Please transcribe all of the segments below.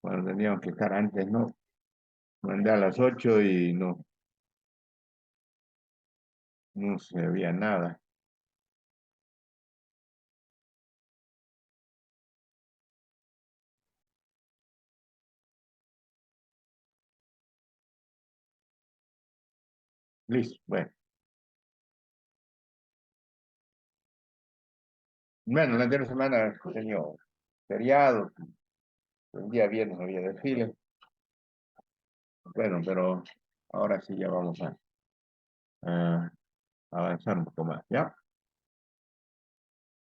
Bueno, teníamos que estar antes, ¿no? Mandé a las 8 y no se veía nada. Listo, bueno. Bueno, la anterior semana he tenido feriado, el día viernes no había desfile. Bueno, pero ahora sí ya vamos a avanzar un poco más, ¿ya?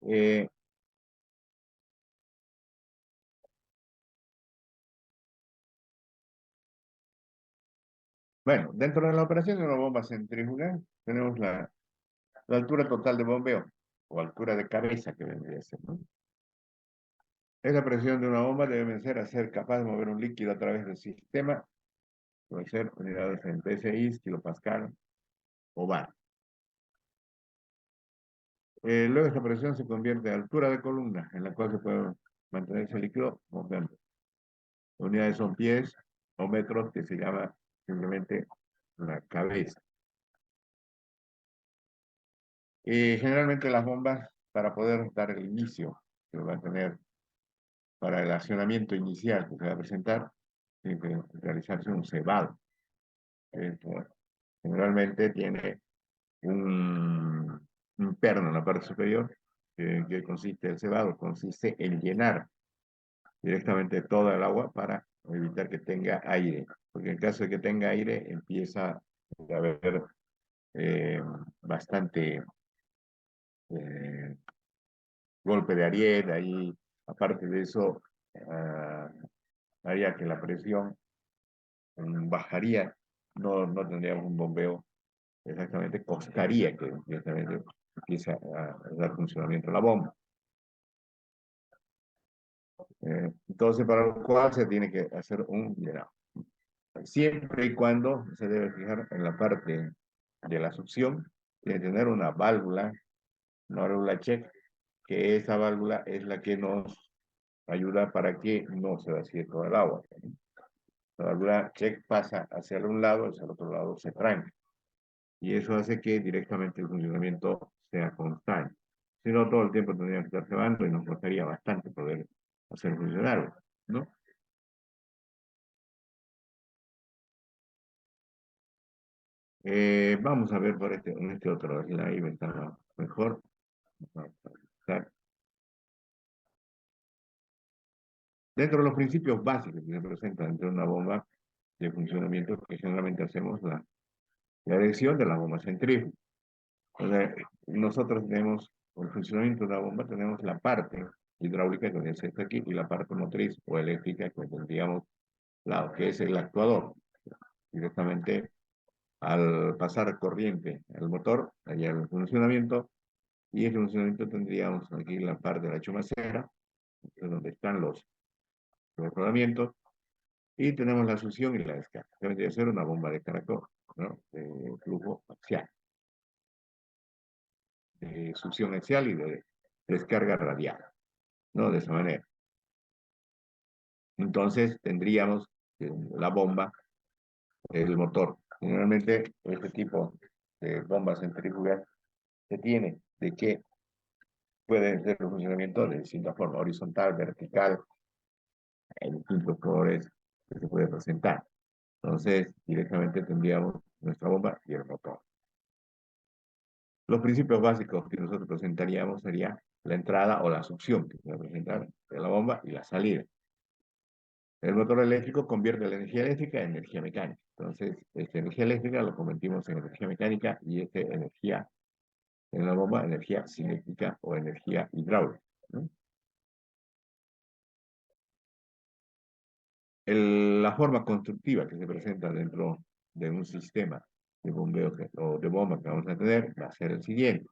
Eh, bueno, dentro de la operación de una bomba centrífuga tenemos la altura total de bombeo, o altura de cabeza que vendría a ser, ¿no? Esa presión de una bomba debe ser a ser capaz de mover un líquido a través del sistema, puede ser unidades en PSI, kilopascal o bar. Luego esta presión se convierte en altura de columna, en la cual se puede mantener ese líquido bombeando. Unidades son pies o metros, que se llama simplemente la cabeza. Generalmente las bombas, para poder dar el inicio que va a tener para el accionamiento inicial que se va a presentar, tiene que realizarse un cebado. Esto generalmente tiene un perno en la parte superior, que consiste el cebado, consiste en llenar directamente toda el agua para evitar que tenga aire, porque en caso de que tenga aire empieza a haber eh, bastante eh, golpe de ariete, ahí aparte de eso haría que la presión bajaría, no tendríamos un bombeo exactamente, costaría que directamente empiece a dar funcionamiento la bomba. Entonces, para lo cual se tiene que hacer un llenado. Siempre y cuando se debe fijar en la parte de la succión, tiene que tener una válvula check, que esa válvula es la que nos ayuda para que no se vacíe todo el agua. La válvula check pasa hacia un lado, hacia el otro lado se tranca. Y eso hace que directamente el funcionamiento sea constante. Si no, todo el tiempo tendría que estar cebando y nos costaría bastante poder hacer funcionar, ¿no? Vamos a ver por en este otro slide, está mejor. Dentro de los principios básicos que se presentan dentro de una bomba de funcionamiento, que generalmente hacemos la erección de la bomba centrífuga. O sea, nosotros tenemos, por el funcionamiento de la bomba, tenemos la parte hidráulica que es esta aquí y la parte motriz o eléctrica que tendríamos lado, que es el actuador. Directamente al pasar corriente al motor, allá el funcionamiento, y ese funcionamiento tendríamos aquí la parte de la chumacera, donde están los rodamientos, y tenemos la succión y la descarga. Debe ser una bomba de caracol, ¿no? De flujo axial, de succión axial y de descarga radial, ¿no? De esa manera. Entonces tendríamos la bomba, el motor. Generalmente este tipo de bombas centrífugas se tiene de que puede ser un funcionamiento de distinta forma, horizontal, vertical, en distintos colores que se puede presentar. Entonces, directamente tendríamos nuestra bomba y el motor. Los principios básicos que nosotros presentaríamos sería la entrada o la succión que se va a presentar de la bomba y la salida. El motor eléctrico convierte la energía eléctrica en energía mecánica. Entonces, esta energía eléctrica lo convertimos en energía mecánica y esta energía en la bomba, energía cinética o energía hidráulica, ¿no? La forma constructiva que se presenta dentro de un sistema de bombeo o de bomba que vamos a tener va a ser el siguiente.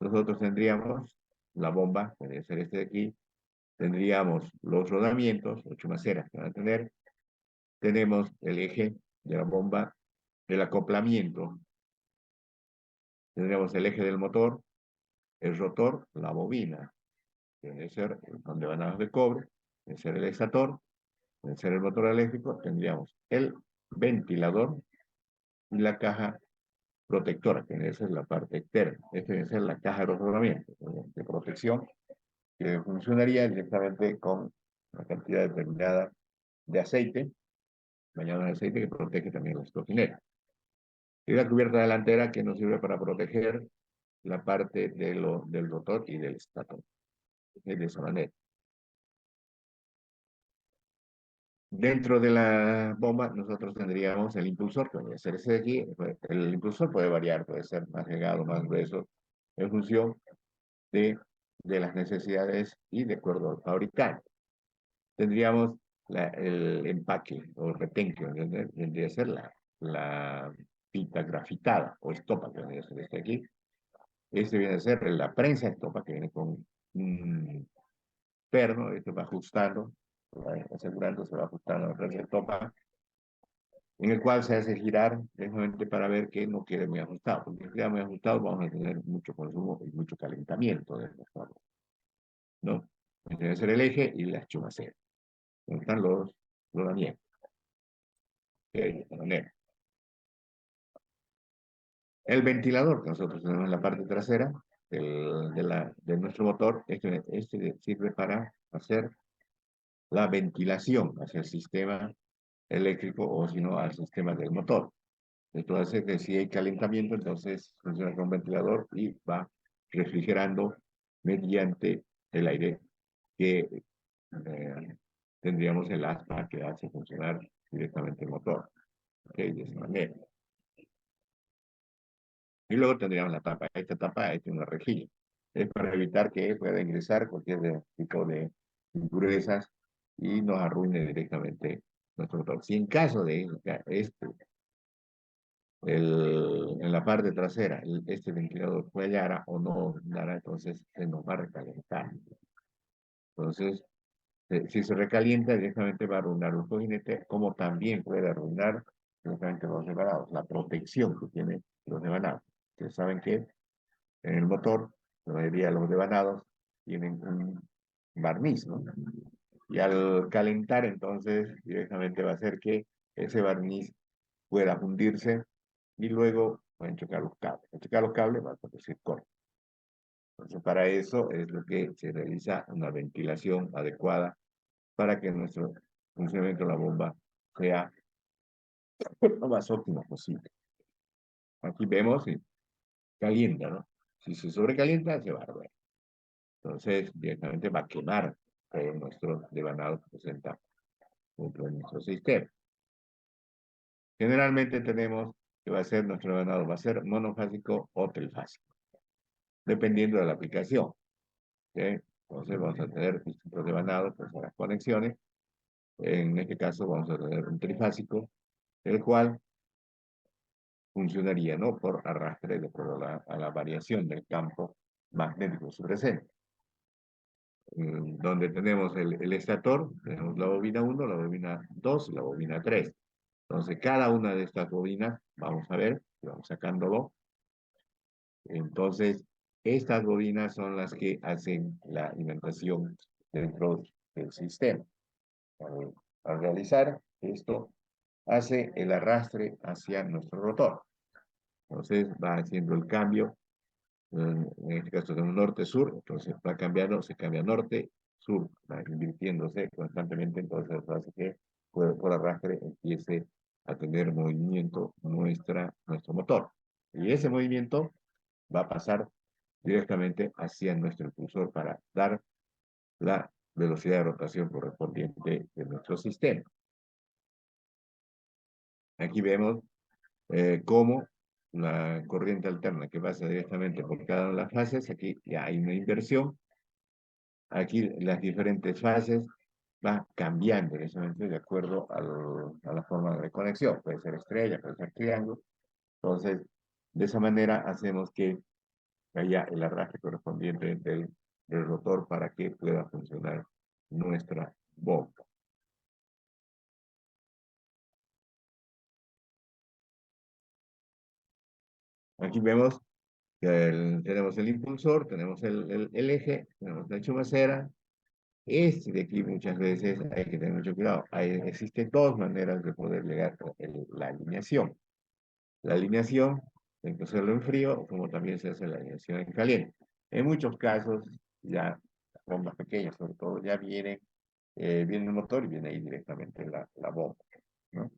Nosotros tendríamos la bomba, que debe ser este de aquí, tendríamos los rodamientos, 8 maceras que van a tener, tenemos el eje de la bomba, el acoplamiento, tendríamos el eje del motor, el rotor, la bobina, que debe ser donde van a de cobre, debe ser el estator, de ser el motor eléctrico, tendríamos el ventilador y la caja protectora, que esa es la parte externa. Esta debe ser la caja de rozamiento, de protección, que funcionaría directamente con una cantidad determinada de aceite, bañado en aceite, que protege también las toxinas. Y la cubierta delantera, que nos sirve para proteger la parte del rotor y del estator. De esa manera. Dentro de la bomba, nosotros tendríamos el impulsor, que puede ser ese de aquí. El impulsor puede variar, puede ser más delgado, más grueso, en función de, de las necesidades y de acuerdo al fabricante. Tendríamos el empaque o retencio, vendría a ser la pita grafitada o estopa, que vendría a ser este aquí. Este viene a ser la prensa estopa, que viene con un perno, esto va ajustando, va asegurando, se va ajustando la prensa estopa, en el cual se hace girar precisamente para ver que no quede muy ajustado, porque si queda muy ajustado vamos a tener mucho consumo y mucho calentamiento de nuestra, ¿no? Debe ser el eje y las chumaceras. Donde están los daniegos. De esta manera. El ventilador que nosotros tenemos en la parte trasera de nuestro motor, este sirve para hacer la ventilación hacia el sistema eléctrico o si no al sistema del motor. Esto hace que si hay calentamiento, entonces funciona con un ventilador y va refrigerando mediante el aire que tendríamos el aspa que hace funcionar directamente el motor. ¿Okay? De esa manera. Y luego tendríamos la tapa. Esta tapa es una rejilla. Es para evitar que pueda ingresar cualquier tipo de impurezas y nos arruine directamente nuestro motor. Si en caso de en la parte trasera, este ventilador fallara o no dará, entonces se nos va a recalentar. Entonces, si se recalienta, directamente va a arruinar un cojinete, como también puede arruinar directamente los devanados, la protección que tiene los devanados. Ustedes saben que en el motor, la mayoría de los devanados tienen un barniz, ¿no? Y al calentar, entonces, directamente va a hacer que ese barniz pueda fundirse y luego pueden chocar los cables. Al chocar los cables va a producir corte. Entonces, para eso es lo que se realiza una ventilación adecuada para que nuestro funcionamiento de la bomba sea lo más óptimo posible. Aquí vemos si calienta, ¿no? Si se sobrecalienta, se va a arder. Entonces, directamente va a quemar todo nuestro devanado que presenta dentro de nuestro sistema. Generalmente tenemos que va a ser nuestro devanado, va a ser monofásico o trifásico, dependiendo de la aplicación. ¿Okay? Entonces vamos a tener distintos devanados, pues las conexiones. En este caso vamos a tener un trifásico, el cual funcionaría, ¿no? Por arrastre de acuerdo a la variación del campo magnético presente. Donde tenemos el estator, tenemos la bobina 1, la bobina 2 y la bobina 3. Entonces, cada una de estas bobinas, vamos a ver, vamos sacándolo. Entonces, estas bobinas son las que hacen la alimentación dentro del sistema. Al realizar esto, hace el arrastre hacia nuestro rotor. Entonces, va haciendo el cambio. En este caso tenemos norte-sur, entonces va cambiando, se cambia norte-sur, va invirtiéndose constantemente, entonces hace que por arrastre empiece a tener movimiento nuestro motor. Y ese movimiento va a pasar directamente hacia nuestro impulsor para dar la velocidad de rotación correspondiente de nuestro sistema. Aquí vemos cómo la corriente alterna que pasa directamente por cada una de las fases, aquí ya hay una inversión, aquí las diferentes fases va cambiando precisamente de acuerdo a la forma de conexión, puede ser estrella, puede ser triángulo, entonces de esa manera hacemos que haya el arrastre correspondiente del rotor para que pueda funcionar nuestra bomba. Aquí vemos que tenemos el impulsor, tenemos el eje, tenemos la chumacera, Este de aquí muchas veces hay que tener mucho cuidado. Existen dos maneras de poder llegar a la alineación. La alineación, hay que hacerlo en frío, como también se hace la alineación en caliente. En muchos casos, ya bombas pequeñas, sobre todo, ya viene el motor y viene ahí directamente la bomba, ¿no?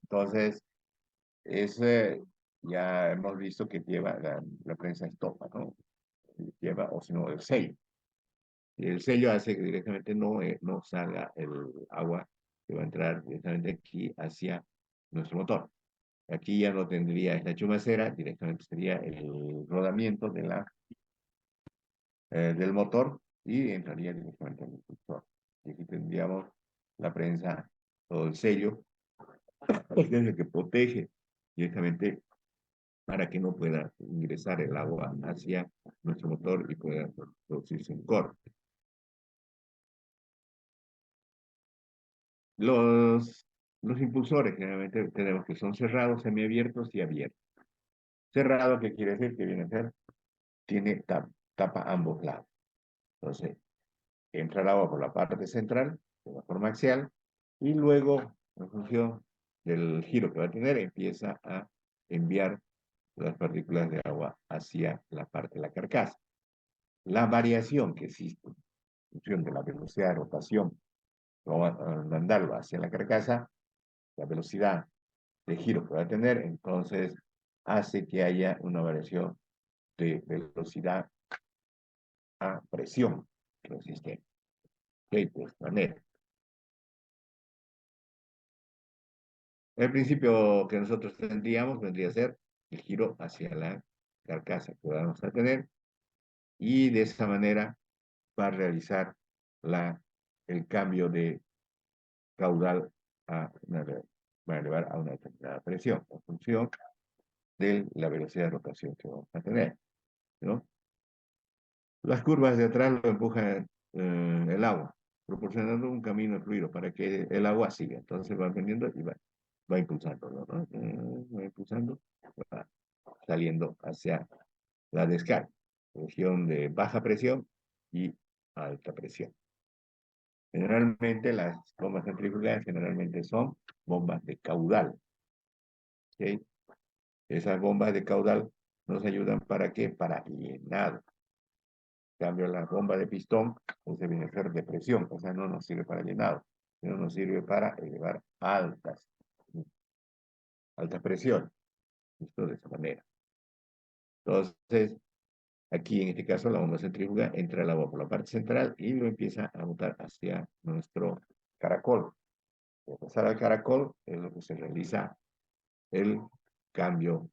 Entonces, ese ya hemos visto que lleva la prensa estopa, ¿no? Lleva, o si no, el sello. Y el sello hace que directamente no salga el agua que va a entrar directamente aquí hacia nuestro motor. Aquí ya no tendría esta chumacera, directamente sería el rodamiento del motor y entraría directamente en el impulsor. Y aquí tendríamos la prensa, todo el sello, que es el que protege directamente para que no pueda ingresar el agua hacia nuestro motor y pueda producirse un corte. Los, los impulsores generalmente tenemos que son cerrados, semiabiertos y abiertos. Cerrado, ¿qué quiere decir? Que viene a ser, tiene tapa ambos lados. Entonces, entra el agua por la parte central, de la forma axial, y luego, en función del giro que va a tener, empieza a enviar las partículas de agua hacia la parte de la carcasa. La variación que existe en función de la velocidad de rotación, vamos a mandarlo hacia la carcasa, la velocidad de giro que va a tener, entonces hace que haya una variación de velocidad a presión del sistema. De esta manera. El principio que nosotros tendríamos vendría a ser el giro hacia la carcasa que vamos a tener y de esa manera va a realizar el cambio de caudal va a elevar a una determinada presión en función de la velocidad de rotación que vamos a tener, ¿no? Las curvas de atrás lo empujan el agua, proporcionando un camino fluido para que el agua siga. Entonces va vendiendo y va impulsando, ¿no? Va impulsando, va saliendo hacia la descarga, región de baja presión y alta presión. Generalmente las bombas centrífugas generalmente son bombas de caudal. ¿Okay? Esas bombas de caudal nos ayudan para qué? Para llenado. En cambio, la bomba de pistón pues viene a ser de presión, o sea, no nos sirve para llenado, sino nos sirve para elevar altas presiones. Esto de esa manera. Entonces, aquí en este caso la bomba centrífuga entra el agua por la parte central y lo empieza a botar hacia nuestro caracol. Al pasar al caracol es lo que se realiza el cambio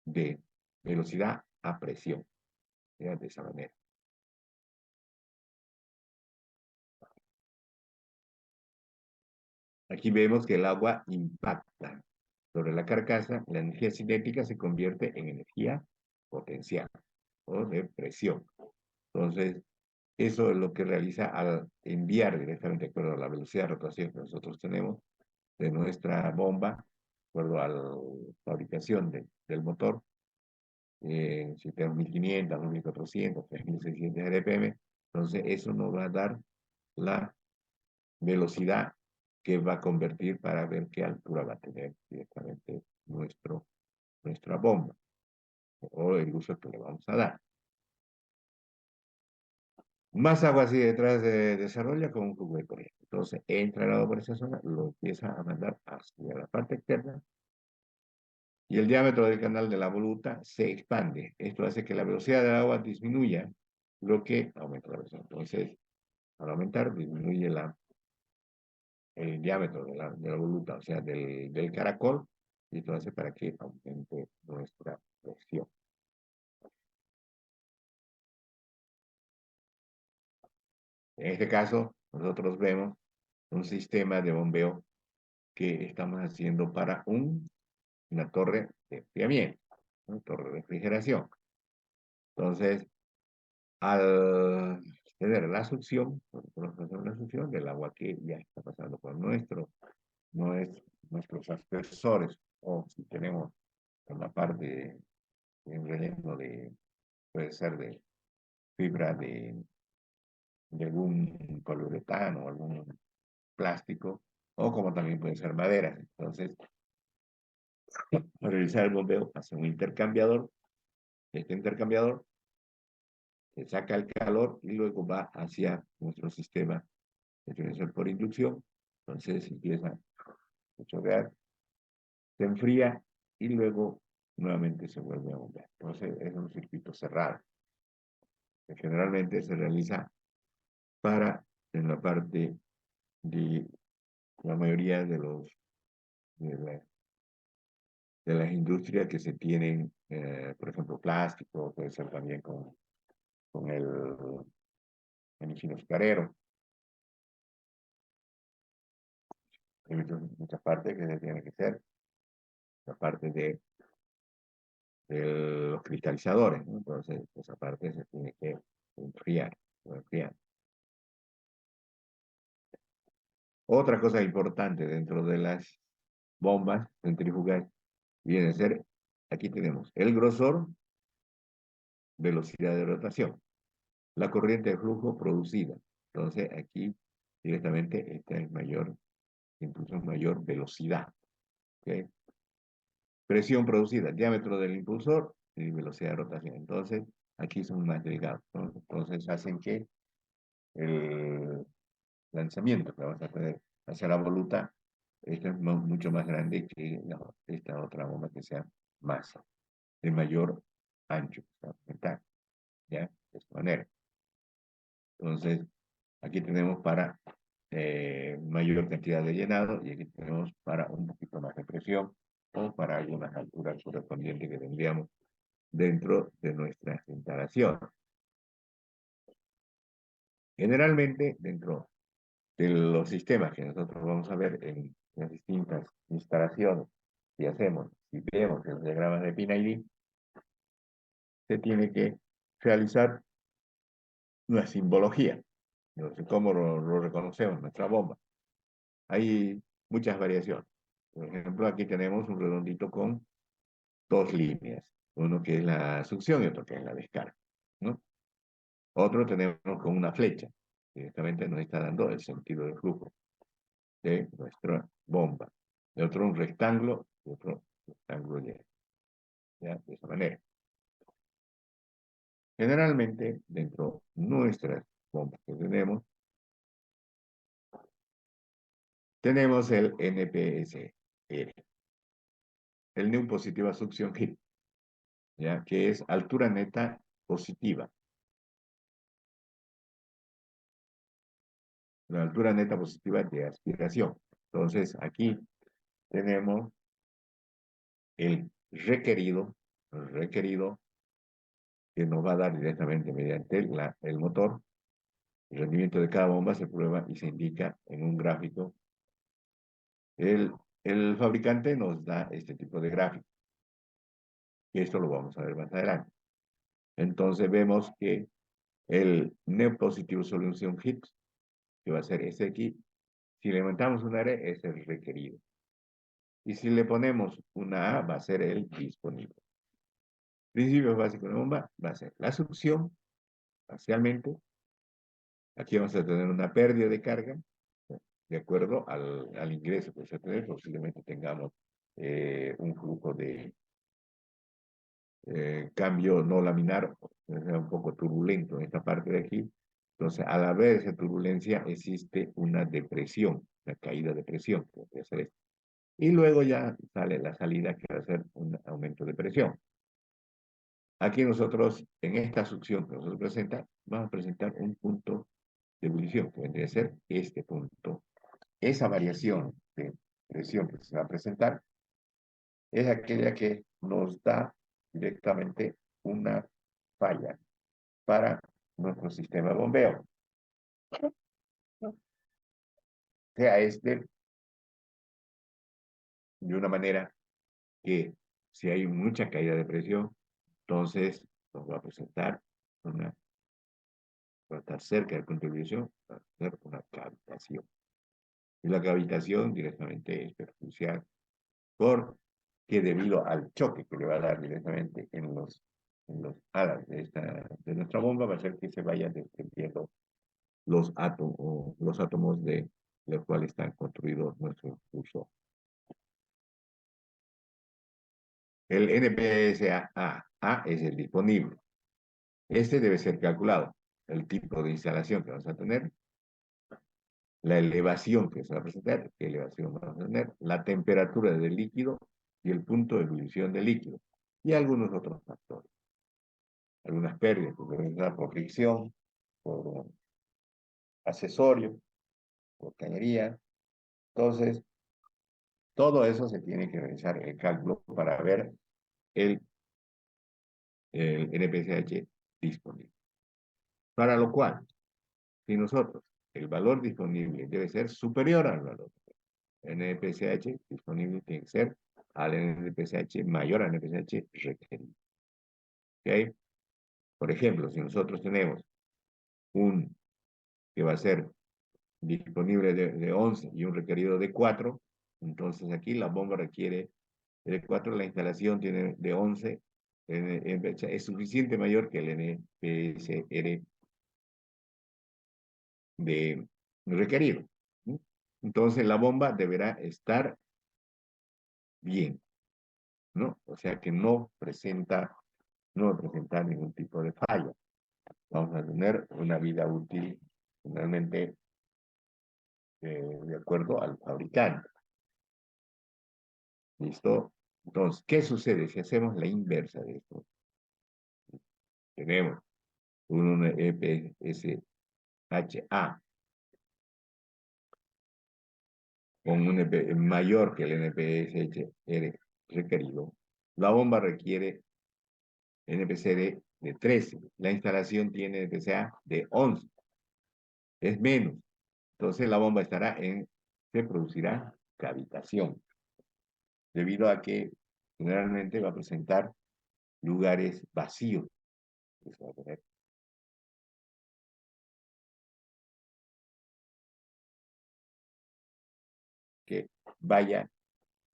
de velocidad a presión. ¿Ya? De esa manera. Aquí vemos que el agua impacta sobre la carcasa, la energía cinética se convierte en energía potencial o de presión. Entonces, eso es lo que realiza al enviar directamente, de acuerdo a la velocidad de rotación que nosotros tenemos de nuestra bomba, de acuerdo a la fabricación del motor, si tenemos 1500, 2400, 3600 RPM, entonces eso nos va a dar la velocidad que va a convertir para ver qué altura va a tener directamente nuestra bomba o el uso que le vamos a dar. Más agua así detrás se desarrolla con un flujo de corriente. Entonces entra el agua por esa zona, lo empieza a mandar hacia la parte externa y el diámetro del canal de la voluta se expande. Esto hace que la velocidad del agua disminuya, lo que aumenta la presión. Entonces, al aumentar, disminuye el diámetro de la voluta, o sea, del caracol, y esto hace para que aumente nuestra presión. En este caso, nosotros vemos un sistema de bombeo que estamos haciendo para una torre de enfriamiento, una torre de refrigeración. Entonces, al tener la succión, la succión del agua que ya está pasando por nuestros aspersores, o si tenemos una parte en relleno puede ser de fibra de algún poliuretano o algún plástico, o como también puede ser madera. Entonces, para realizar el bombeo, hace un intercambiador. Este intercambiador saca el calor y luego va hacia nuestro sistema de generación por inducción. Entonces empieza a chorrear, se enfría y luego nuevamente se vuelve a bombear. Entonces es un circuito cerrado que generalmente se realiza para en la parte de la mayoría de, la- de las industrias que se tienen, por ejemplo, plástico, puede ser también con el ingeniero azucarero. Hay muchas partes que se tienen que hacer, la parte de los cristalizadores, ¿no? Entonces, esa parte se tiene que enfriar, enfriar. Otra cosa importante dentro de las bombas centrífugas viene a ser, aquí tenemos el grosor, velocidad de rotación, la corriente de flujo producida. Entonces, aquí directamente esta es mayor, incluso mayor velocidad. ¿Okay? Presión producida, diámetro del impulsor y velocidad de rotación. Entonces, aquí son más delgados, ¿no? Entonces, hacen que el lanzamiento que vamos a tener hacia la voluta, esta es mucho más grande que esta otra bomba que sea más, de mayor ancho, ¿ya? De esta manera. Entonces, aquí tenemos para mayor cantidad de llenado y aquí tenemos para un poquito más de presión o para algunas alturas correspondientes que tendríamos dentro de nuestras instalaciones. Generalmente, dentro de los sistemas que nosotros vamos a ver en las distintas instalaciones que hacemos, si vemos el diagrama de PIN-ID, se tiene que realizar una simbología. No sé cómo lo reconocemos, nuestra bomba. Hay muchas variaciones. Por ejemplo, aquí tenemos un redondito con dos líneas. Uno que es la succión y otro que es la descarga, ¿no? Otro tenemos con una flecha. Directamente nos está dando el sentido de flujo de nuestra bomba. De otro un rectángulo y otro rectángulo lleno. ¿Ya? De esa manera. Generalmente, dentro de nuestras bombas que tenemos el NPSR, el New Positiva Suction Heat, ¿ya? Que es altura neta positiva. La altura neta positiva de aspiración. Entonces, aquí tenemos el requerido que nos va a dar directamente mediante el motor. El rendimiento de cada bomba se prueba y se indica en un gráfico. El fabricante nos da este tipo de gráfico. Y esto lo vamos a ver más adelante. Entonces vemos que el Net Positive Solution Hit, que va a ser ese aquí, si le aumentamos un área es el requerido. Y si le ponemos una A, va a ser el disponible. Principio básico de la bomba va a ser la succión, parcialmente. Aquí vamos a tener una pérdida de carga, de acuerdo al ingreso que se tener. Posiblemente tengamos un flujo de cambio no laminar, un poco turbulento en esta parte de aquí. Entonces, al haber esa turbulencia, existe una depresión, una caída de presión, que puede ser esto. Y luego ya sale la salida, que va a ser un aumento de presión. Aquí nosotros, en esta succión que nosotros presenta, vamos a presentar un punto de ebullición, que vendría a ser este punto. Esa variación de presión que se va a presentar es aquella que nos da directamente una falla para nuestro sistema de bombeo. Sea este de una manera que si hay mucha caída de presión, entonces nos va a presentar una, va a estar cerca del punto de ebullición, va a ser una cavitación. Y la cavitación directamente es perjudicial porque debido al choque que le va a dar directamente en los alas de nuestra bomba, va a hacer que se vaya descendiendo los átomos de los cuales están construidos nuestros impulsores. El NPSA es el disponible. Este debe ser calculado. El tipo de instalación que vamos a tener, la elevación que se va a presentar, qué elevación vamos a tener, la temperatura del líquido y el punto de ebullición del líquido. Y algunos otros factores. Algunas pérdidas que pueden dar por fricción, por accesorio, por cañería. Entonces, todo eso se tiene que realizar el cálculo para ver el, el NPSH disponible. Para lo cual, si nosotros, el valor disponible debe ser superior al valor. NPSH disponible tiene que ser al NPSH mayor al NPSH requerido. ¿Ok? Por ejemplo, si nosotros tenemos un que va a ser disponible de 11 y un requerido de 4, entonces aquí la bomba requiere de 4, la instalación tiene de 11, es suficiente mayor que el NPSR de requerido. ¿Sí? Entonces la bomba deberá estar bien, ¿no? O sea que no va a presentar ningún tipo de falla. Vamos a tener una vida útil realmente de acuerdo al fabricante. ¿Listo? Entonces, ¿qué sucede si hacemos la inversa de esto? Tenemos un EPSHA con un mayor que el NPSHR requerido. La bomba requiere NPC de 13. La instalación tiene NPCA de 11. Es menos. Entonces la bomba se producirá cavitación, debido a que generalmente va a presentar lugares vacíos. Va a tener que vaya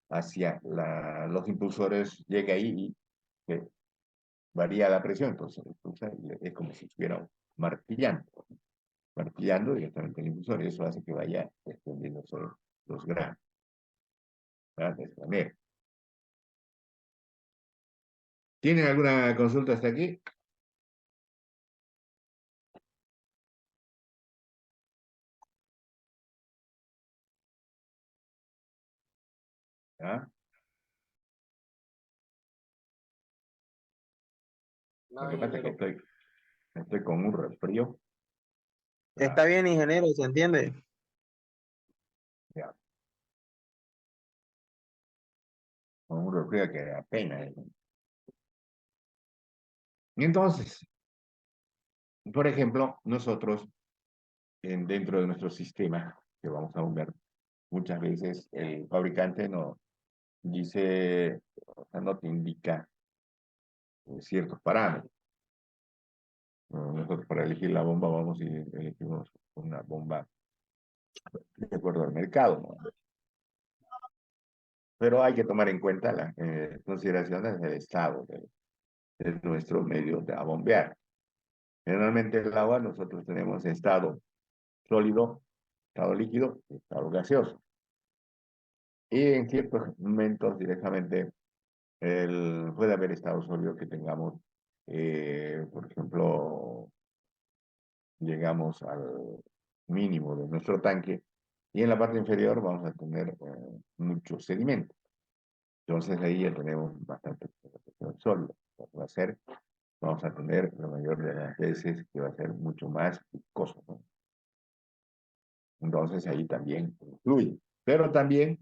hacia los impulsores, llega ahí y varía la presión, entonces es como si estuviera martillando directamente el impulsor, y eso hace que vaya extendiéndose los granos, ¿verdad? De esta manera. ¿Tienen alguna consulta hasta aquí? ¿Ah? Lo No, que pasa es que ingeniero. estoy con un resfrío, Está ah, bien, ingeniero, ¿se entiende? ya, con un resfrío que apenas. Y entonces, por ejemplo, nosotros dentro de nuestro sistema que vamos a ver, muchas veces el fabricante nos dice, o sea, no te indica ciertos parámetros. Nosotros para elegir la bomba vamos y elegimos una bomba de acuerdo al mercado, ¿no? Pero hay que tomar en cuenta las consideraciones del estado de nuestro medio de a bombear. Generalmente el agua nosotros tenemos estado sólido, estado líquido y estado gaseoso. Y en ciertos momentos directamente puede haber estado sólido que tengamos, por ejemplo, llegamos al mínimo de nuestro tanque y en la parte inferior vamos a tener mucho sedimento. Entonces ahí ya tenemos bastante sólido. Va a ser, vamos a tener la mayor de las veces que va a ser mucho más viscoso, ¿no? Entonces ahí también influye. Pero también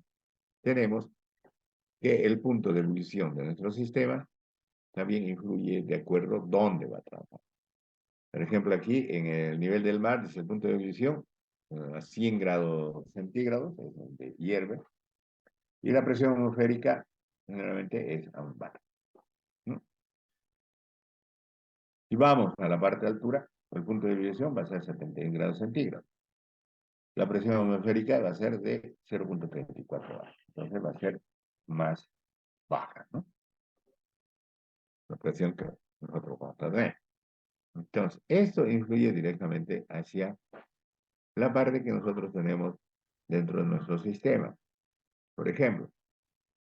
tenemos que el punto de ebullición de nuestro sistema también influye de acuerdo dónde va a trabajar. Por ejemplo, aquí en el nivel del mar, desde el punto de ebullición, a 100 grados centígrados, es donde hierve, y la presión atmosférica generalmente es aún baja, ¿no? Si vamos a la parte de altura, el punto de ebullición va a ser 71 grados centígrados. La presión atmosférica va a ser de 0,34 bar. Entonces va a ser más baja, ¿no? La presión que nosotros vamos a tener. Entonces, esto influye directamente hacia la parte que nosotros tenemos dentro de nuestro sistema. Por ejemplo,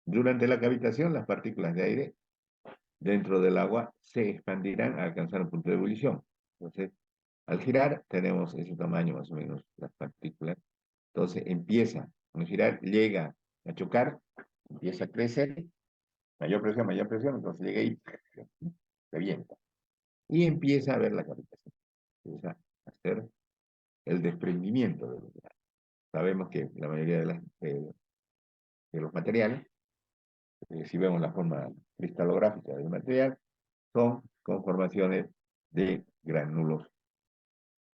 durante la cavitación, las partículas de aire dentro del agua se expandirán a alcanzar un punto de ebullición. Entonces, al girar, tenemos ese tamaño más o menos, las partículas. Entonces, empieza a girar, llega a chocar, empieza a crecer, mayor presión, entonces llega y revienta. Y empieza a ver la cavitación. Empieza a hacer el desprendimiento de los granos. Sabemos que la mayoría de los materiales, si vemos la forma cristalográfica del material, son conformaciones de gránulos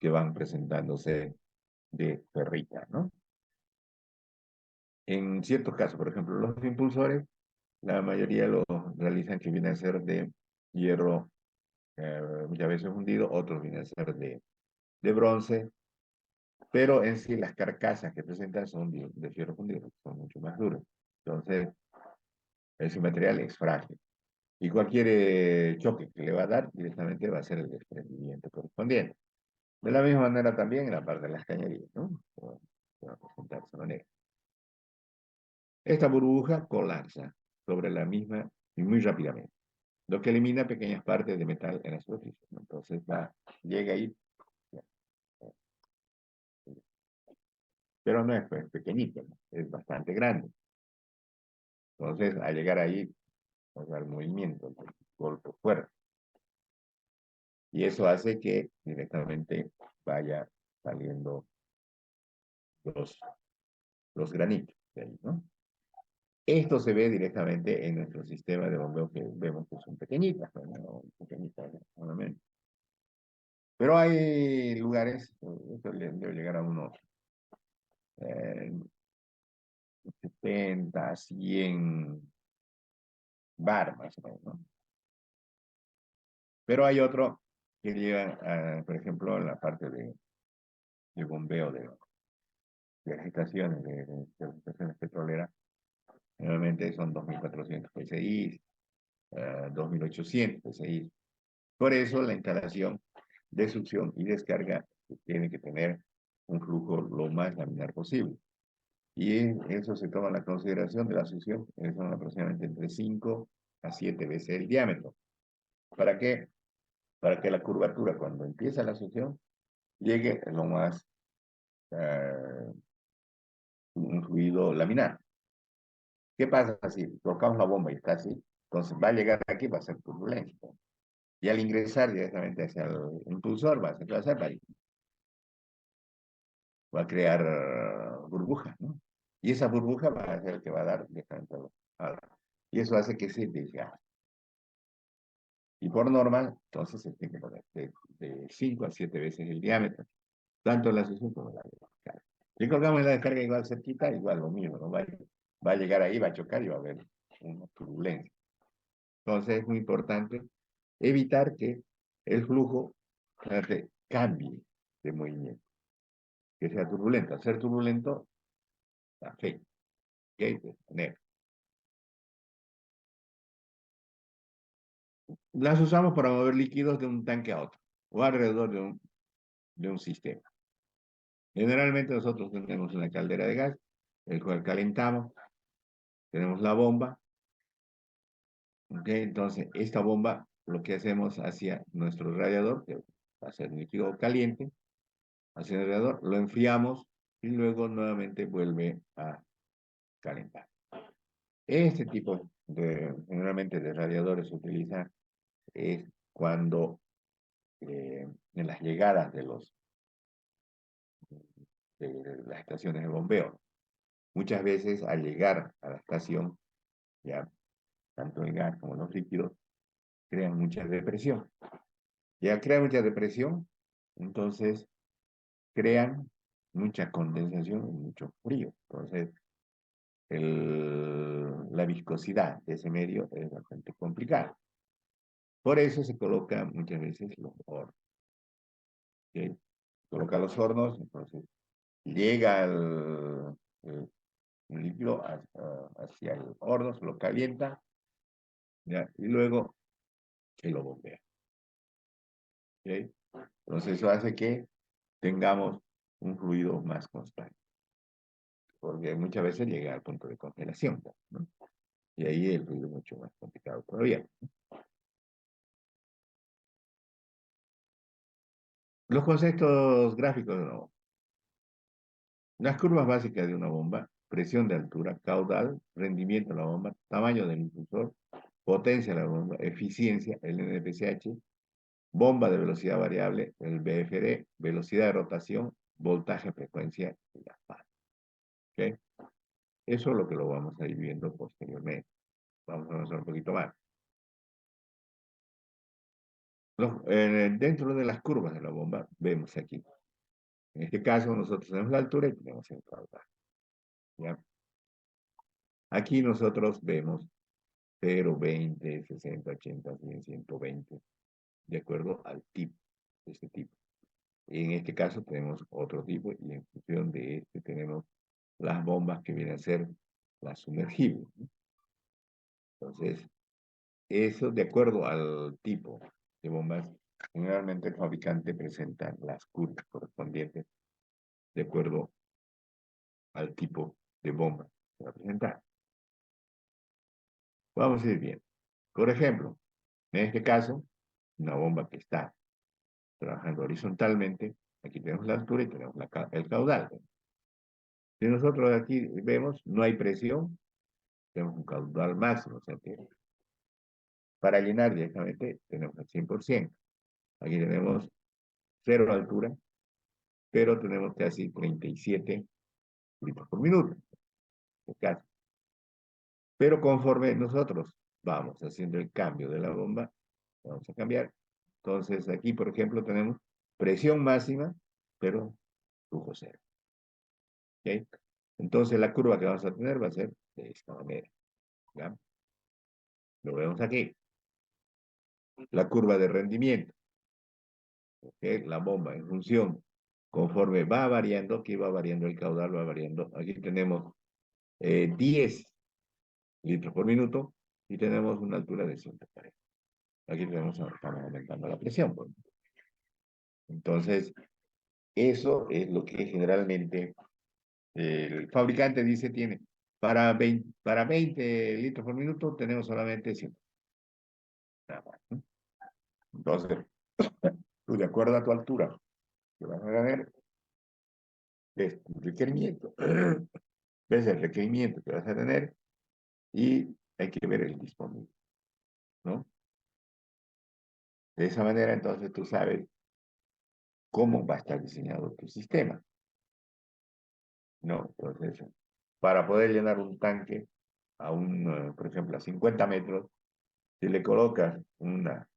que van presentándose de ferrita, ¿no? En ciertos casos, por ejemplo, los impulsores, la mayoría lo realizan que viene a ser de hierro, muchas veces fundido, otros vienen a ser de bronce, pero en sí las carcasas que presentan son de fierro fundido, son mucho más duras. Entonces, ese material es frágil. Y cualquier choque que le va a dar directamente va a ser el desprendimiento correspondiente. De la misma manera también en la parte de las cañerías, ¿no? Se va a presentar de esa manera. Esta burbuja colapsa sobre la misma y muy rápidamente, lo que elimina pequeñas partes de metal en la superficie, ¿no? Entonces llega ahí, pero no es pues, pequeñito, ¿no? Es bastante grande. Entonces, al llegar ahí, va a dar movimiento, el golpe fuerte. Y eso hace que directamente vaya saliendo los, los granitos de ahí, ¿no? Esto se ve directamente en nuestro sistema de bombeo que vemos que son pequeñitas, ¿no? Pequeñitas, obviamente. Pero hay lugares, esto debe llegar a unos 70, 100 bar más o menos, ¿no? Pero hay otro que llega, por ejemplo, en la parte de bombeo de las estaciones, de las estaciones petroleras, generalmente son 2.400 PSI, 2.800 PSI. Por eso la instalación de succión y descarga tiene que tener un flujo lo más laminar posible. Y eso se toma en la consideración de la succión, que son aproximadamente entre 5 a 7 veces el diámetro. ¿Para qué? Para que la curvatura, cuando empieza la succión, llegue a lo más un fluido laminar. ¿Qué pasa si colocamos la bomba y está así? Entonces va a llegar aquí, va a ser turbulento. Y al ingresar directamente hacia el impulsor, va a centralizar, va a crear burbujas, ¿no? Y esa burbuja va a ser el que va a dar directamente y eso hace que se desgaste. Y por norma, entonces se tiene que poner de 5 a 7 veces el diámetro, tanto la succión como la descarga. Si colgamos la descarga igual cerquita, igual lo mismo, ¿no? Va a llegar ahí, va a chocar y va a haber una turbulencia. Entonces es muy importante evitar que el flujo cambie de movimiento, que sea turbulento. Al ser turbulento, afecta. ¿Okay? Las usamos para mover líquidos de un tanque a otro o alrededor de un sistema. Generalmente nosotros tenemos una caldera de gas, el cual calentamos, tenemos la bomba, ¿okay? Entonces esta bomba lo que hacemos hacia nuestro radiador, que va a ser un líquido caliente, hacia el radiador, lo enfriamos y luego nuevamente vuelve a calentar. Este tipo generalmente de radiadores se utiliza es cuando en las llegadas de las estaciones de bombeo. Muchas veces al llegar a la estación, ya tanto el gas como los líquidos crean mucha depresión. Ya crean mucha depresión, entonces crean mucha condensación y mucho frío. Entonces, la viscosidad de ese medio es bastante complicada. Por eso se colocan muchas veces los hornos. ¿Okay? Coloca los hornos, entonces llega el líquido hacia el horno, se lo calienta, ¿ya? Y luego se lo bombea. ¿Okay? Entonces eso hace que tengamos un fluido más constante, porque muchas veces llega al punto de congelación, ¿no? Y ahí el fluido es mucho más complicado todavía. Los conceptos gráficos de una bomba. Las curvas básicas de una bomba: presión de altura, caudal, rendimiento de la bomba, tamaño del impulsor, potencia de la bomba, eficiencia, el NPCH, bomba de velocidad variable, el BFD, velocidad de rotación, voltaje, frecuencia y la fase. ¿Okay? Eso es lo que lo vamos a ir viendo posteriormente. Vamos a avanzar un poquito más. Dentro de las curvas de la bomba, vemos aquí. En este caso, nosotros tenemos la altura y tenemos el caudal. ¿Ya? Aquí nosotros vemos 0, 20, 60, 80, 100, 120, de acuerdo al tipo, de este tipo. En este caso tenemos otro tipo y en función de este tenemos las bombas que vienen a ser las sumergibles. Entonces, eso de acuerdo al tipo de bombas, generalmente el fabricante presenta las curvas correspondientes de acuerdo al tipo de bomba que va a presentar. Vamos a ir bien. Por ejemplo, en este caso, una bomba que está trabajando horizontalmente, aquí tenemos la altura y tenemos el caudal. Si nosotros aquí vemos, no hay presión, tenemos un caudal máximo, o sea que para llenar directamente tenemos el 100%. Aquí tenemos cero altura, pero tenemos casi 37 litros por minuto. Casi. Pero conforme nosotros vamos haciendo el cambio de la bomba, vamos a cambiar. Entonces aquí, por ejemplo, tenemos presión máxima, pero flujo cero. ¿Okay? Entonces la curva que vamos a tener va a ser de esta manera. ¿Ya? Lo vemos aquí. La curva de rendimiento. ¿Okay? La bomba en función. Conforme va variando, aquí va variando el caudal, va variando. Aquí tenemos 10 litros por minuto y tenemos una altura de 140. Aquí tenemos, estamos aumentando la presión. Pues. Entonces, eso es lo que generalmente el fabricante dice tiene. Para 20 litros por minuto tenemos solamente 100. Entonces, tú de acuerdo a tu altura, que vas a tener, ves tu requerimiento, ves el requerimiento que vas a tener y hay que ver el disponible, ¿no? De esa manera, entonces, tú sabes cómo va a estar diseñado tu sistema, ¿no? Entonces, para poder llenar un tanque por ejemplo, a 50 metros, si le colocas una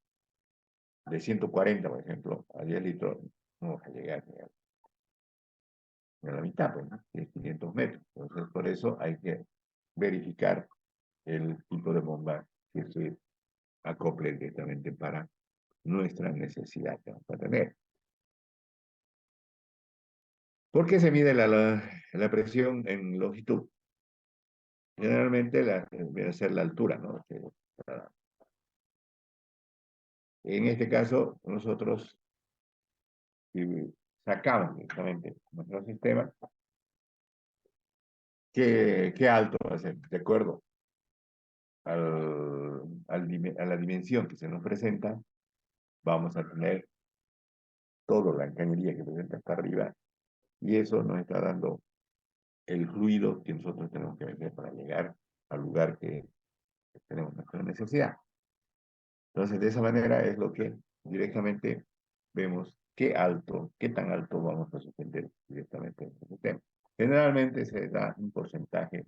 de 140, por ejemplo, a 10 litros, no vas a llegar a la mitad, pues, ¿no? De 500 metros. Entonces, por eso hay que verificar el tipo de bomba que se acople directamente para nuestra necesidad que vamos a tener. ¿Por qué se mide la presión en longitud? Generalmente debe ser la altura, ¿no? En este caso, nosotros si sacamos directamente nuestro sistema, ¿qué alto va a ser? De acuerdo a la dimensión que se nos presenta, vamos a tener toda la cañería que presenta hasta arriba y eso nos está dando el fluido que nosotros tenemos que meter para llegar al lugar que tenemos nuestra necesidad. Entonces, de esa manera es lo que directamente vemos qué tan alto vamos a suspender directamente en el sistema. Generalmente se da un porcentaje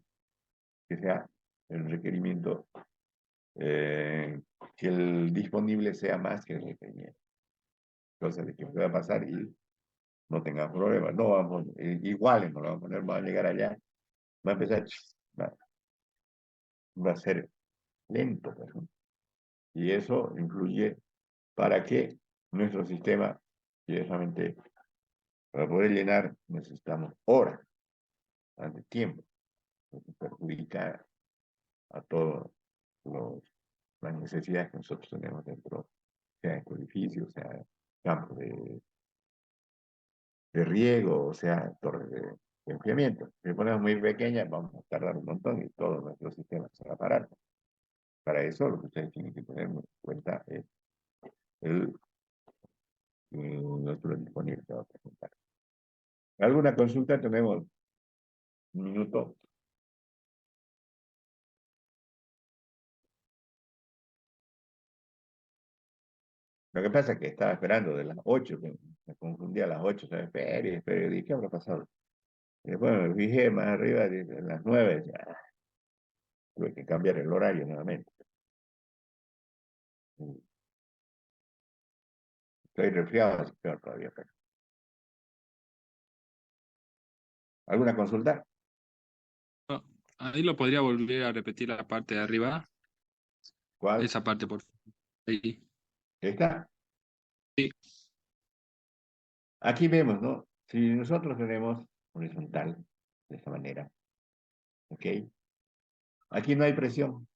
que sea el requerimiento, que el disponible sea más que el requerimiento. Entonces, de que pueda pasar y no tengamos problemas. No vamos, iguales, no lo vamos a poner, vamos a llegar allá, va a empezar, va, va a ser lento. Pues, ¿no? Y eso influye para que nuestro sistema, directamente, para poder llenar, necesitamos horas, antes tiempo. Eso perjudica a todas las necesidades que nosotros tenemos dentro, sea en edificios, sea campos de riego, o sea, torres de enfriamiento. Si ponemos muy pequeñas, vamos a tardar un montón y todo nuestro sistema se va a parar. Para eso, lo que ustedes tienen que tener en cuenta es el, nuestro disponible que va a presentar. ¿Alguna consulta? Tenemos un minuto. Lo que pasa es que estaba esperando de las 8, que me confundí a las 8, ¿sabes? Espere, ¿y qué habrá pasado? Y después me fijé más arriba, de las 9, ya, tuve que cambiar el horario nuevamente. Estoy resfriado, así que peor todavía. Pero. ¿Alguna consulta? No, ahí lo podría volver a repetir la parte de arriba. ¿Cuál? Esa parte, por favor. Ahí. ¿Esta? Sí. Aquí vemos, ¿no? Si nosotros tenemos horizontal, de esta manera, ¿ok? Aquí no hay presión,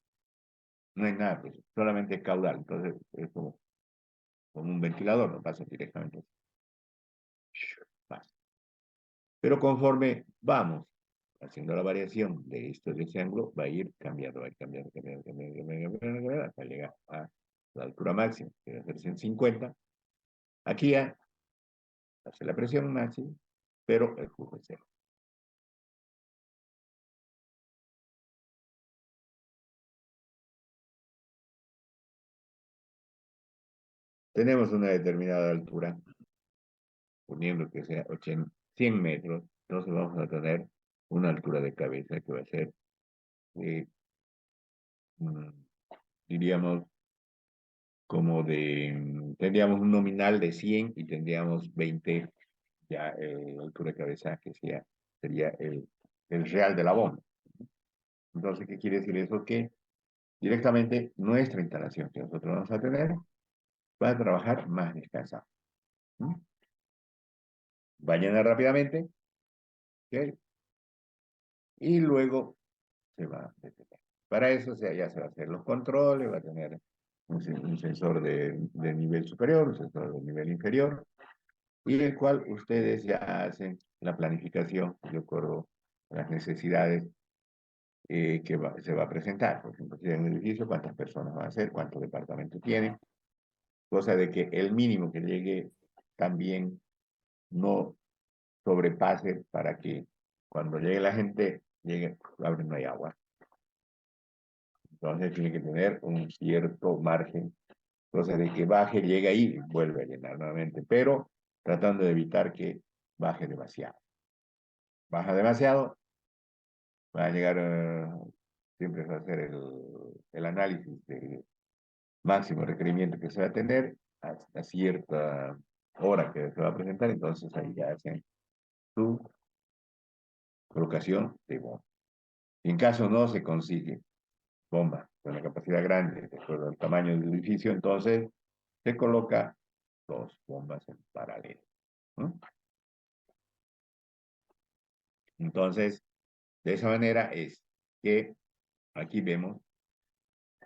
no hay nada de presión, solamente caudal. Entonces es como un ventilador, no pasa directamente. Pasa. Pero conforme vamos haciendo la variación de ese ángulo, va a ir cambiando, va a ir cambiando, hasta llegar a la altura máxima, que debe ser 150. Aquí ya hace la presión máxima, pero el flujo es cero. Tenemos una determinada altura, poniendo que sea 80, 100 metros, entonces vamos a tener una altura de cabeza que va a ser, eh, mm, diríamos, tendríamos un nominal de 100 y tendríamos 20 ya altura de cabeza que sería el real de la bomba. Entonces, ¿qué quiere decir eso? Que directamente nuestra instalación que nosotros vamos a tener va a trabajar más descansado. ¿Mm? Va a llenar rápidamente, ¿ok? Y luego se va a detener. Para eso, o sea, ya se va a hacer los controles, va a tener un sensor de nivel superior, un sensor de nivel inferior, y el cual ustedes ya hacen la planificación de acuerdo a las necesidades se va a presentar. Por ejemplo, si hay un edificio, cuántas personas van a ser, cuántos departamentos tienen, cosa de que el mínimo que llegue también no sobrepase para que cuando llegue la gente, llegue, no hay agua. Entonces tiene que tener un cierto margen, cosa de que baje, llegue ahí y vuelve a llenar nuevamente, pero tratando de evitar que baje demasiado. Baja demasiado, va a llegar, siempre va a hacer el análisis de máximo requerimiento que se va a tener a cierta hora que se va a presentar, entonces ahí ya hacen su colocación de bomba. Y en caso no se consigue bomba con la capacidad grande, de acuerdo al tamaño del edificio, entonces se coloca dos bombas en paralelo. ¿No? Entonces, de esa manera es que aquí vemos,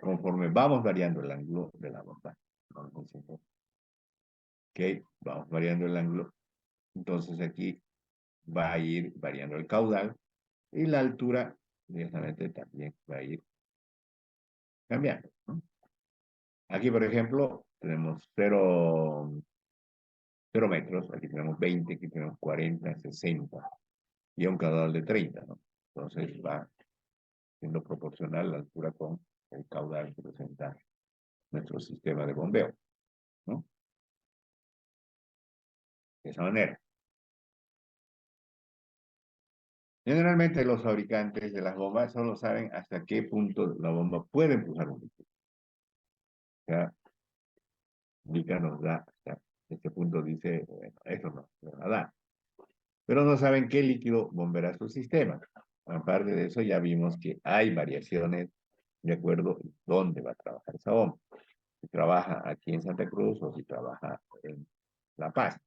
conforme vamos variando el ángulo de la bomba, vamos diciendo, ok, vamos variando el ángulo, entonces aquí va a ir variando el caudal y la altura directamente también va a ir cambiando. ¿No? Aquí, por ejemplo, tenemos 0 metros, aquí tenemos 20, aquí tenemos 40, 60 y un caudal de 30, ¿no? Entonces va siendo proporcional la altura con el caudal que presenta nuestro sistema de bombeo, ¿no? De esa manera. Generalmente los fabricantes de las bombas solo saben hasta qué punto la bomba puede empujar un líquido. O sea, Vika nos da hasta este punto, dice, bueno, eso no va a dar. Pero no saben qué líquido bombeará su sistema. Aparte de eso, ya vimos que hay variaciones de acuerdo a dónde va a trabajar esa bomba. Si trabaja aquí en Santa Cruz o si trabaja en La Paz.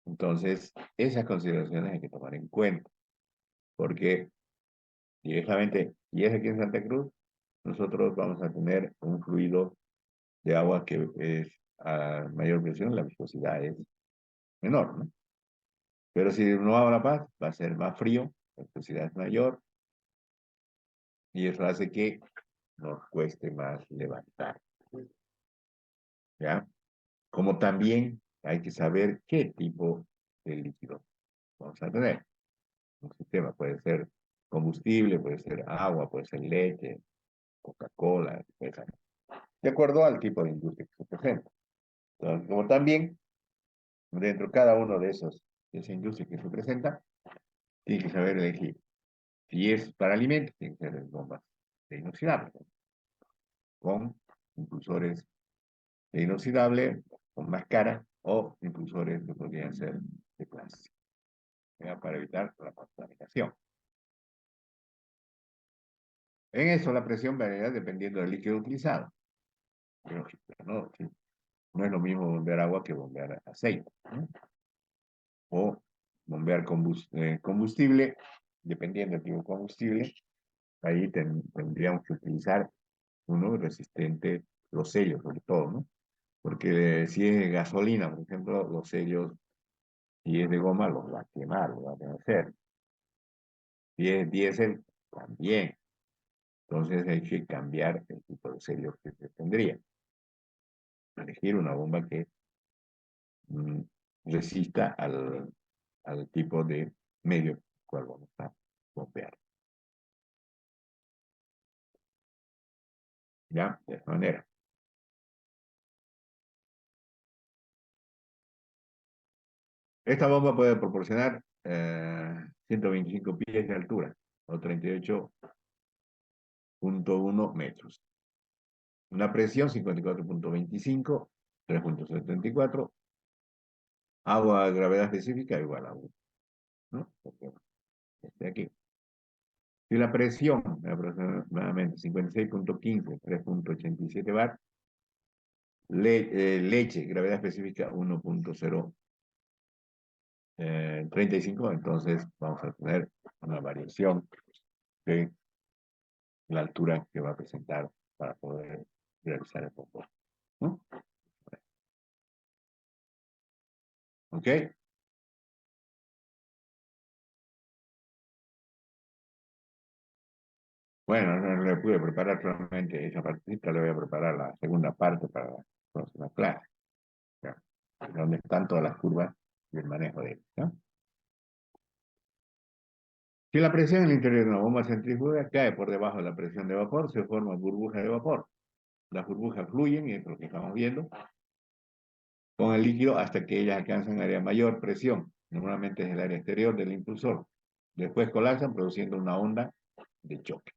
Entonces, esas consideraciones hay que tomar en cuenta, porque directamente, y es aquí en Santa Cruz, nosotros vamos a tener un fluido de agua que es a mayor presión, la viscosidad es menor, ¿no? Pero si no va a La Paz, va a ser más frío, la velocidad es mayor, y eso hace que nos cueste más levantar, ¿ya? Como también hay que saber qué tipo de líquido vamos a tener. Un sistema puede ser combustible, puede ser agua, puede ser leche, Coca-Cola, etc. De acuerdo al tipo de industria que se presenta. Entonces, como también dentro de cada uno de esa industria que se presenta, tiene que saber elegir. Si es para alimentos, tiene que ser bombas de inoxidable, con impulsores de inoxidable, con más cara, o impulsores que podrían ser de plástico, ¿ya? Para evitar la contaminación. En eso la presión varía dependiendo del líquido utilizado. Lógico, ¿no? Sí. No es lo mismo bombear agua que bombear aceite, ¿no? O bombear combustible, dependiendo del tipo de combustible, ahí tendríamos que utilizar uno resistente, los sellos sobre todo, ¿no? Porque si es gasolina, por ejemplo, los sellos, si es de goma, los va a quemar, los va a hacer. Si es diésel, también. Entonces hay que cambiar el tipo de sellos que se tendría. Elegir una bomba que mm, resista al tipo de medio cual vamos a bombear. ¿Ya? De esta manera. Esta bomba puede proporcionar 125 pies de altura o 38,1 metros. Una presión 54,25, 3,74. Agua a gravedad específica igual a 1, ¿no? Porque, aquí. Si la presión es aproximadamente 56,15, 3,87 bar, leche, gravedad específica 1,035, entonces vamos a tener una variación de la altura que va a presentar para poder realizar el popó, ¿no? ¿Ok? Bueno, no le pude preparar solamente esa partita, le voy a preparar la segunda parte para la próxima clase, ¿ya? Donde están todas las curvas y el manejo de ellas, ¿no? Si la presión en el interior de una bomba centrífuga cae por debajo de la presión de vapor, se forman burbujas de vapor. Las burbujas fluyen, y es lo que estamos viendo, con el líquido hasta que ellas alcanzan área mayor presión. Normalmente es el área exterior del impulsor. Después colapsan produciendo una onda de choque.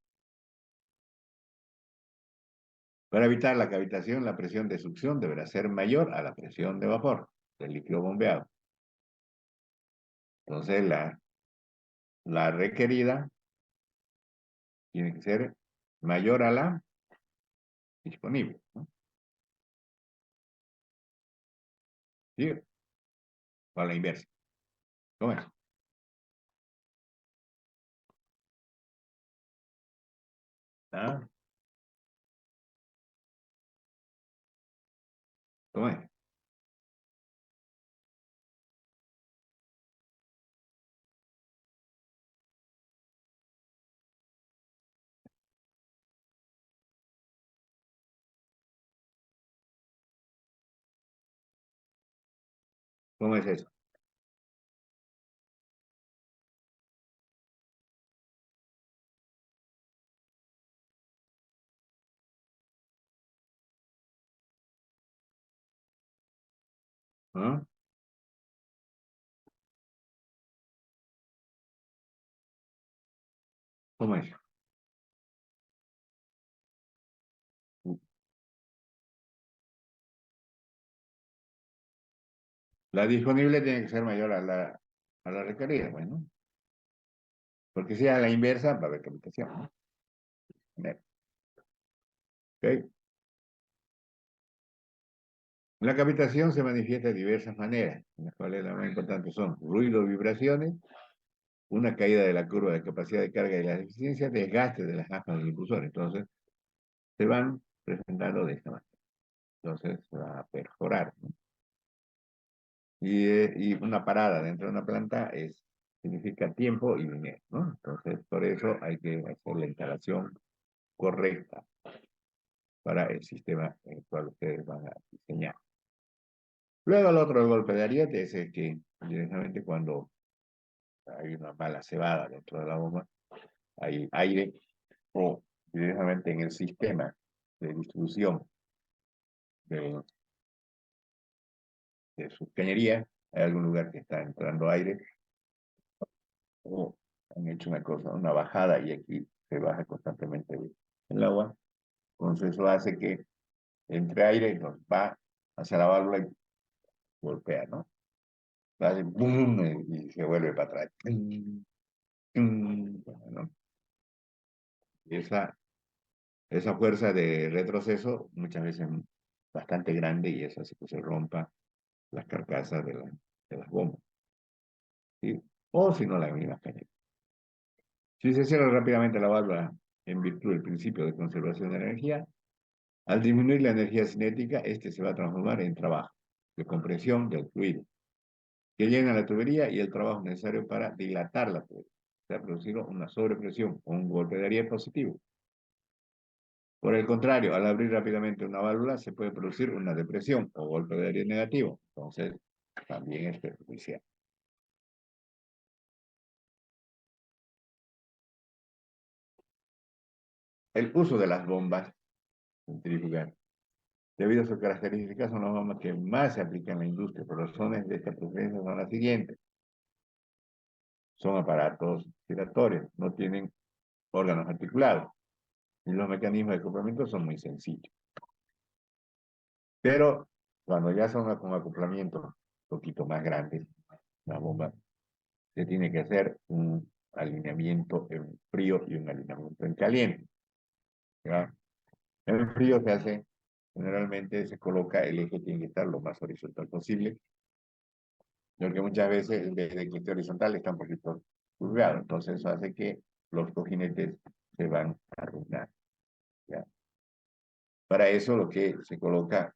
Para evitar la cavitación, la presión de succión deberá ser mayor a la presión de vapor del líquido bombeado. Entonces, la requerida tiene que ser mayor a la disponible, ¿no? ¿Sí? O a la inversa. ¿Cómo es? ¿Ah? ¿Cómo es? ¿Cómo es eso? ¿Ah? ¿Cómo es? La disponible tiene que ser mayor a la requerida, bueno, porque si a la inversa va a haber cavitación, ¿no? ¿Ok? La cavitación se manifiesta de diversas maneras, en las cuales las más importantes son ruido, vibraciones, una caída de la curva de capacidad de carga y la eficiencia, desgaste de las aspas del impulsor. Entonces, se van presentando de esta manera. Entonces, se va a perforar, ¿no? Y una parada dentro de una planta significa tiempo y dinero, ¿no? Entonces, por eso hay que hacer la instalación correcta para el sistema en el cual ustedes van a diseñar. Luego, el otro golpe de ariete es el que directamente cuando hay una mala cebada dentro de la bomba, hay aire o directamente en el sistema de distribución de, de su cañería, hay algún lugar que está entrando aire o han hecho una cosa, una bajada y aquí se baja constantemente el agua. Entonces eso hace que entre aire y nos va hacia la válvula y golpea, ¿no? Hace boom y se vuelve para atrás. ¿No? Esa, esa fuerza de retroceso muchas veces es bastante grande y eso hace que se rompa las carcasas de las bombas, ¿sí? O si no, las mismas cañerías. Si se cierra rápidamente la válvula en virtud del principio de conservación de energía, al disminuir la energía cinética, este se va a transformar en trabajo de compresión del fluido, que llena la tubería y el trabajo necesario para dilatar la tubería. Se ha producido una sobrepresión o un golpe de ariete positivo. Por el contrario, al abrir rápidamente una válvula se puede producir una depresión o golpe de ariete negativo. Entonces, también es perjudicial. El uso de las bombas centrífugas, debido a sus características, son las bombas que más se aplican en la industria. Por razones de esta preferencia son las siguientes. Son aparatos giratorios, no tienen órganos articulados y los mecanismos de acoplamiento son muy sencillos. Pero cuando ya son con acoplamientos un poquito más grandes, la bomba, se tiene que hacer un alineamiento en frío y un alineamiento en caliente. ¿Ya? En frío se hace, generalmente se coloca, el eje tiene que estar lo más horizontal posible, porque muchas veces en vez de que esté horizontal está un poquito curvado, entonces eso hace que los cojinetes se van a arruinar. ¿Ya? Para eso lo que se coloca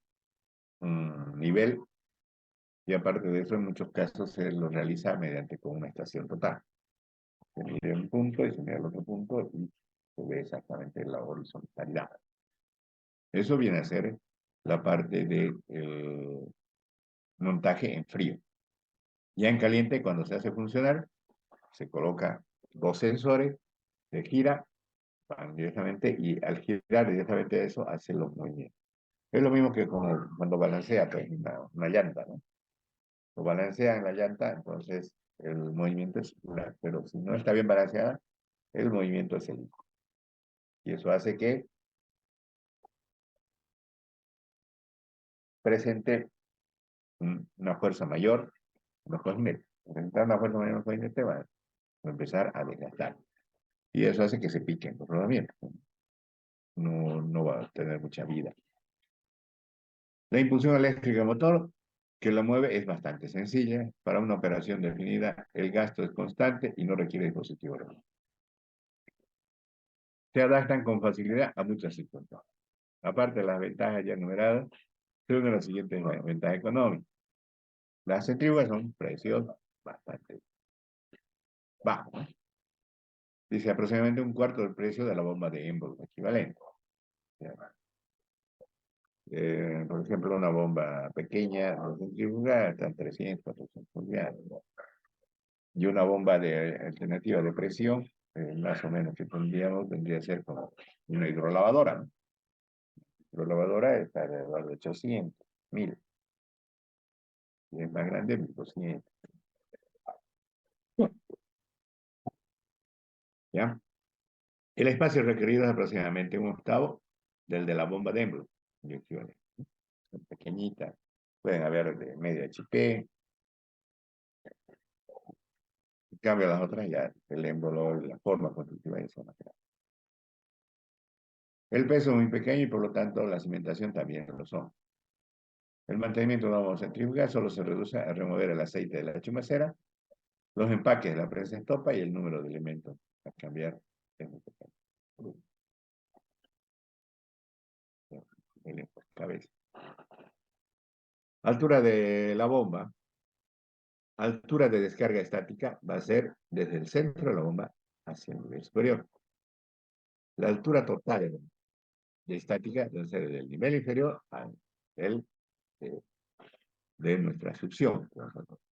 un nivel y aparte de eso en muchos casos se lo realiza mediante con una estación total. Se mide un punto y se mide el otro punto y se ve exactamente la horizontalidad. Eso viene a ser la parte de montaje en frío. Ya en caliente, cuando se hace funcionar, se coloca dos sensores, se gira, van directamente y al girar directamente eso hace los movimientos. Es lo mismo que como cuando balancea pues, una llanta, ¿no? Lo balancea en la llanta, entonces el movimiento es circular, pero si no está bien balanceada, el movimiento es elíptico. Y eso hace que presente una fuerza mayor en los cojinetes. Presentar una fuerza mayor en los cojinetes va a empezar a desgastar. Y eso hace que se piquen los rodamientos. No va a tener mucha vida. La impulsión eléctrica del motor que la mueve es bastante sencilla. Para una operación definida, el gasto es constante y no requiere dispositivo eléctrico. Se adaptan con facilidad a muchas circunstancias. Aparte de las ventajas ya enumeradas, se unen las siguientes ventajas económicas. Las centrífugas son precios bastante bajos, ¿no? Dice aproximadamente un cuarto del precio de la bomba de Enbol equivalente. Por ejemplo, una bomba pequeña de centrífuga está en 300, 400 reales. Y una bomba de alternativa de presión, más o menos que tendría que ser como una hidrolavadora, ¿no? Hidrolavadora está alrededor de 800, 1000. Y es más grande, 1200. ¿Ya? El espacio requerido es aproximadamente un octavo del de la bomba de Enbol. Son pequeñitas, pueden haber de medio HP. En cambio, las otras ya, el émbolo, la forma constructiva ya son más grandes. El peso es muy pequeño y por lo tanto la cimentación también lo son. El mantenimiento de una bomba centrífuga solo se reduce a remover el aceite de la chumacera, los empaques de la prensa estopa y el número de elementos a cambiar es muy pequeño. Cabeza. Altura de la bomba. altura de descarga estática va a ser desde el centro de la bomba hacia el nivel superior. La altura total de estática debe ser del nivel inferior al nivel de nuestra succión.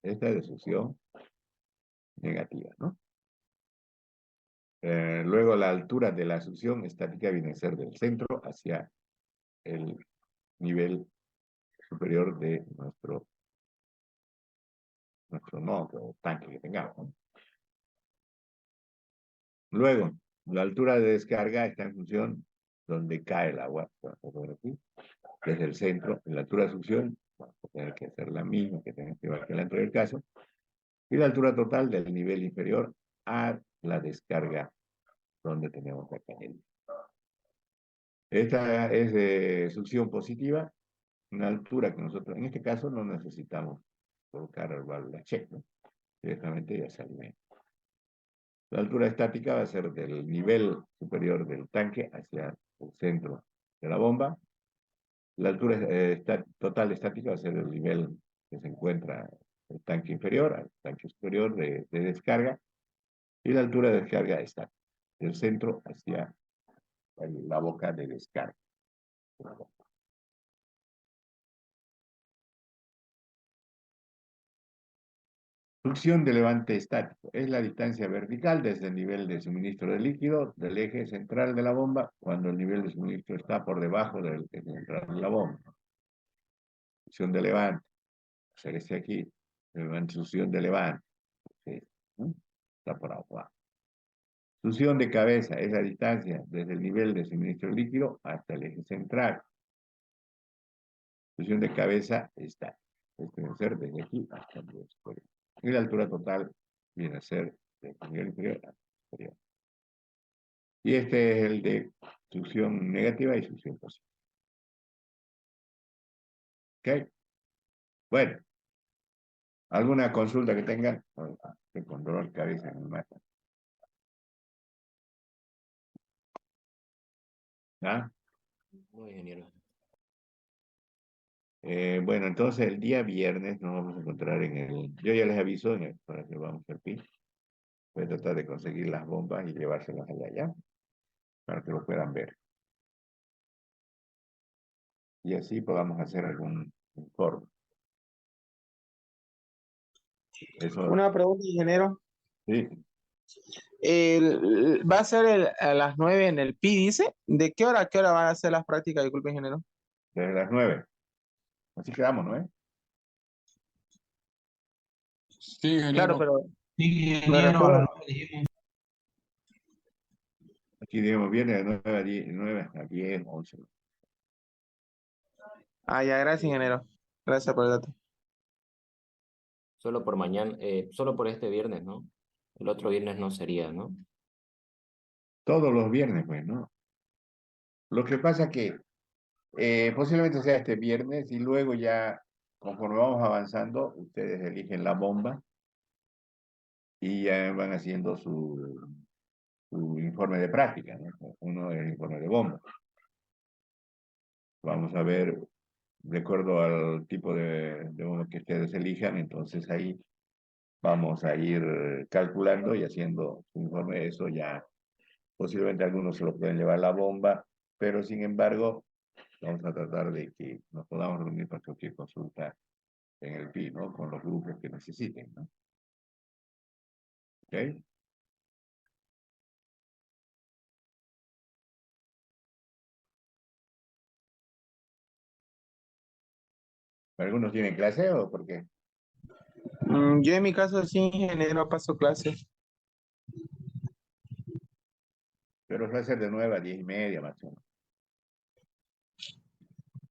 Esta es de succión negativa, ¿no? Luego la altura de la succión estática viene a ser del centro hacia el nivel superior de nuestro nodo o tanque que tengamos, ¿no? Luego, la altura de descarga está en función donde cae el agua. Por aquí, desde el centro, en la altura de succión, vamos a tener que hacer la misma que tenemos que llevar que el anterior caso, y la altura total del nivel inferior a la descarga donde tenemos la cañería. Esta es de succión positiva, una altura que nosotros, en este caso, no necesitamos colocar el válvula check, ¿no? Directamente ya se alimenta. La altura estática va a ser del nivel superior del tanque hacia el centro de la bomba. La altura total estática va a ser el nivel que se encuentra el tanque inferior al tanque superior de descarga. Y la altura de descarga estática, del centro hacia la boca de descarga. Succión de levante estático. Es la distancia vertical desde el nivel de suministro de líquido del eje central de la bomba cuando el nivel de suministro está por debajo del eje central de la bomba. Succión de levante. Hacer este aquí. Succión de levante. ¿Sí? Está por abajo. Succión de cabeza. Es la distancia desde el nivel de suministro líquido hasta el eje central. Succión de cabeza está. Esto debe ser desde aquí hasta el nivel superior. Y la altura total viene a ser del nivel inferior al superior. Y este es el de succión negativa y succión positiva. ¿Ok? Bueno, ¿alguna consulta que tengan? Con dolor de cabeza me mata. ¿Ah? Muy ingeniero. Bueno, entonces el día viernes nos vamos a encontrar en el... Yo ya les aviso para que vamos al PIN. Voy a tratar de conseguir las bombas y llevárselas allá, para que lo puedan ver. Y así podamos hacer algún informe. Eso, Una pregunta, ingeniero. sí, Va a ser a las 9 en el PI, dice. ¿De qué hora a qué hora van a hacer las prácticas? Disculpe, ingeniero. desde las 9. Así quedamos, ¿no? Sí, Claro, ingeniero. pero Sí, me ingeniero, a las refiero. 9 dijimos. Aquí digamos viernes de 9 a 10, 9 a 10, 11. Ah, ya, gracias, ingeniero. Gracias por el dato. Solo por mañana, solo por este viernes, ¿no? El otro viernes no sería, ¿no? Todos los viernes, pues, ¿no? Lo que pasa que posiblemente sea este viernes y luego ya, conforme vamos avanzando, ustedes eligen la bomba y ya van haciendo su informe de práctica, ¿no? Uno es el informe de bomba. Vamos a ver, de acuerdo al tipo de bomba que ustedes elijan, entonces ahí vamos a ir calculando y haciendo su informe. Eso ya, posiblemente algunos se lo pueden llevar la bomba, pero sin embargo, vamos a tratar de que nos podamos reunir para cualquier consulta en el PI, ¿no? Con los grupos que necesiten, ¿no? ¿Ok? ¿Algunos tienen clase o por qué? Yo en mi caso sí, ingeniero, paso clases. Pero va a ser de 9 a 10 y media, más o menos.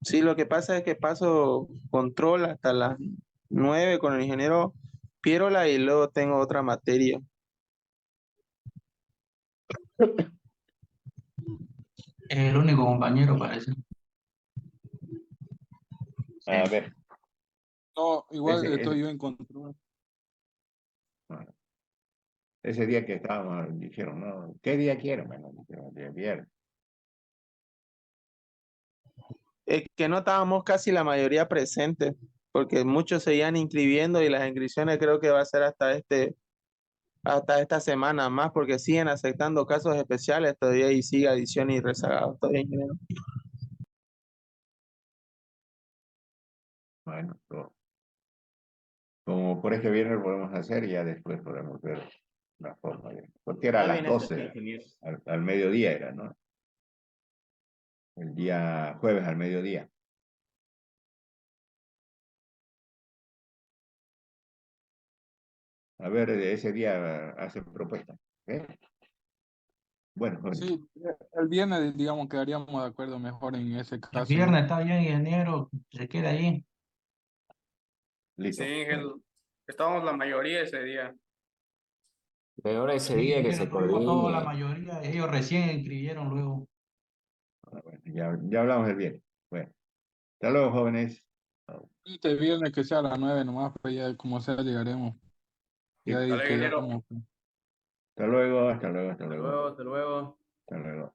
Sí, lo que pasa es que paso control hasta las 9 con el ingeniero Pierola y luego tengo otra materia. Es el único compañero, parece. A ver, No, igual ese, estoy yo en control. bueno, ese día que estábamos, dijeron, ¿no? ¿Qué día quieren? Bueno, dijeron, el día viernes. Es que no estábamos casi la mayoría presentes, porque muchos se iban inscribiendo y las inscripciones creo que va a ser hasta esta semana más, porque siguen aceptando casos especiales todavía y sigue adición y rezagados todavía, ingeniero. Bueno, como por este viernes lo podemos hacer y ya después podemos ver la forma. Porque era a Está las bien, 12, ingeniero. al mediodía era, ¿no? El día jueves al mediodía. A ver, ese día hacen propuesta. ¿Eh? Bueno, bueno, Sí, el viernes, digamos, quedaríamos de acuerdo mejor en ese El caso, viernes ¿no? está bien, ingeniero, se queda ahí. listo. Sí, Bueno, estábamos la mayoría ese día. Peor ese Sí, día es que que se no tuvimos toda la coordine. mayoría, ellos recién inscribieron luego. bueno, ya hablamos el viernes. Bueno, hasta luego, jóvenes. Chao. Este viernes que sea a las 9 nomás, pues ya como sea llegaremos. Sí, Ya ahí Dale, ingeniero. quedamos. hasta luego, hasta luego, hasta Hasta luego, luego, hasta luego. hasta luego.